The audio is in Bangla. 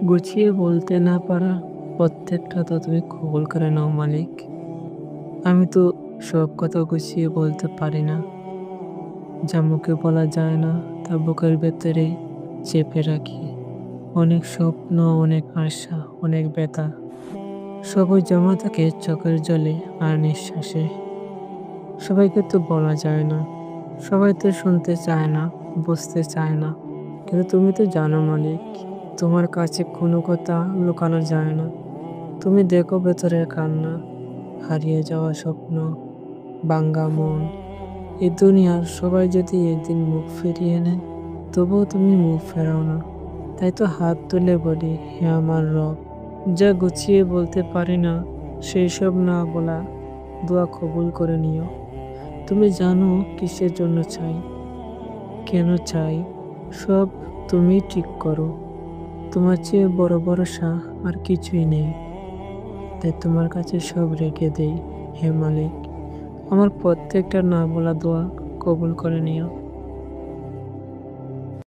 গুছিয়ে বলতে না পারা প্রত্যেকটা তো তুমি কবুল করে নাও মালিক। আমি তো সব কথা গুছিয়ে বলতে পারি না। যা মুখে বলা যায় না তা বুকের ভেতরে চেপে রাখি। অনেক স্বপ্ন, অনেক আশা, অনেক ব্যথা সবই জমা থাকে চোখের জলে আর নিঃশ্বাসে। সবাইকে তো বলা যায় না, সবাই তো শুনতে চায় না, বুঝতে চায় না। কিন্তু তুমি তো জানো মালিক, তোমার কাছে কোনো কথা লুকানো যায় না। তুমি দেখো ভেতরের কান্না, হারিয়ে যাওয়া স্বপ্ন, ভাঙ্গা মন। এই দুনিয়ার সবাই যদি একদিন মুখ ফিরিয়ে নেয়, তবুও তুমি মুখ ফেরাও না। তাই তো হাত তুলে বলি, হে আমার রব, যা গুছিয়ে বলতে পারি না সেই সব না বলা দোয়া কবুল করে নিও। তুমি জানো কিসের জন্য চাই, কেন চাই, সব তুমি ঠিক করো। তোমার চেয়ে বড় ভরসা আর কিছুই নেই। তাই তোমার কাছে সব রেখে দেই, হে মালিক। আমার প্রত্যেকটা না বলা দোয়া কবুল করে নিও।